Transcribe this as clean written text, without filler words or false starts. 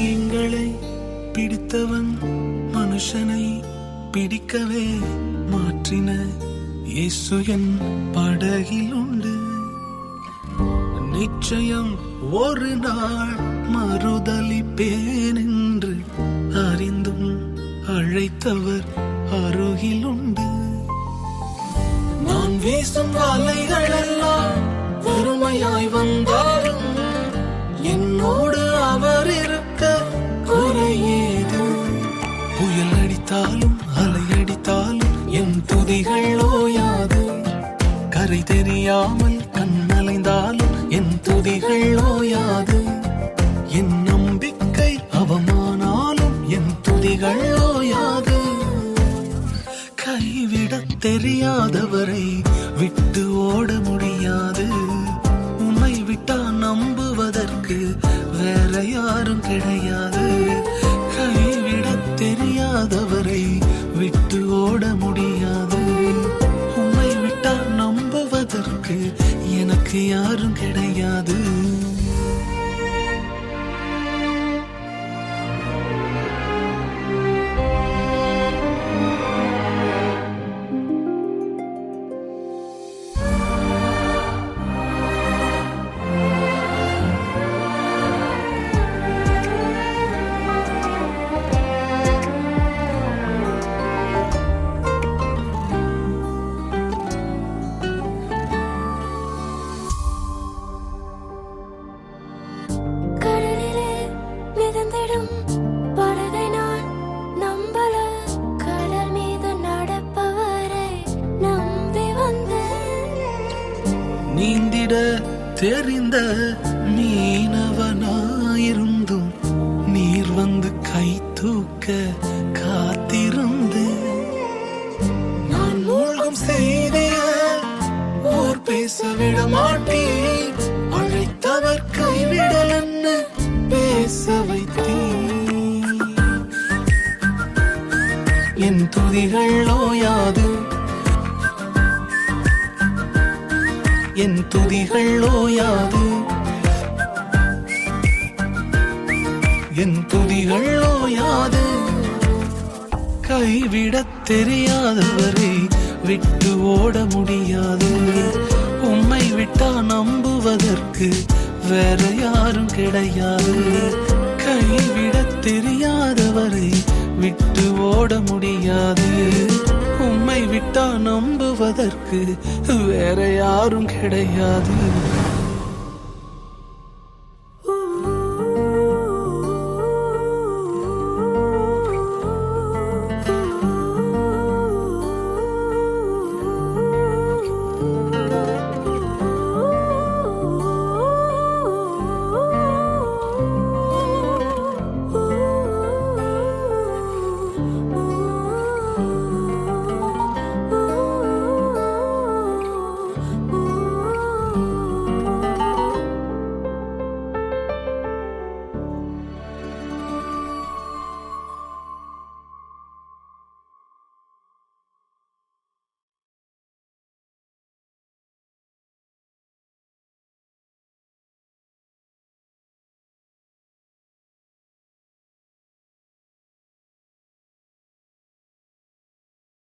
மீன்களை பிடித்தவன் மனுஷனை பிடிக்கவே மாற்றின இயேசு என் படகில் உண்டு. நிச்சயம் ஒரு நாள் மறுதலிப்பேன் என்று அறிந்தும் அழைத்தவர் அருகில் உண்டு. நான் வீசும் வலைகள் எல்லாம் பொறுமையாய் வந்தாலும் என்னோடு அவர் இருக்க குறையேது. புயல் அடித்தாலும் அலை அடித்தாலும் என் துதிகள் ஓயாது. கரை தெரியாமல் கண்ணலைந்தாலும் என் துதிகள் ஓயாது. என் நம்பிக்கை அவமானாலும் என் துதிகள் ஓயாது. கைவிடத் தெரியாதவரை விட்டு ஓட முடியாது. உன்னை விட்டா நம்புவதற்கு வேற யாரும் கிடையாது. கைவிடத் தெரியாதவரை விட்டு ஓட முடியாது. உன்னை விட்டா நம்புவதற்கு எனக்கு யாரும் கிடையாது. நீந்திட தெரிந்த மீனவனாயிருந்தும் நீர் வந்து கை தூக்க காத்திருந்து நான் மூழ்கும் செய்திய ஓர் பேச விட மாட்டேன். அழைத்தவர் கைவிடலன்னு பேச வைத்தேன். என் துதிகள் ஓயாது. என் துதிகள் ஓயாது. என் துதிகள் ஓயாது. கைவிடத் தெரியாதவரை விட்டு ஓட முடியாது. உம்மை விட்டா நம்புவதற்கு வேற யாரும் கிடையாது. கைவிடத் தெரியாதவரை விட்டு ஓட முடியாது. உம்மை விட்டா நம்புவதற்கு வேற யாரும் கிடையாது.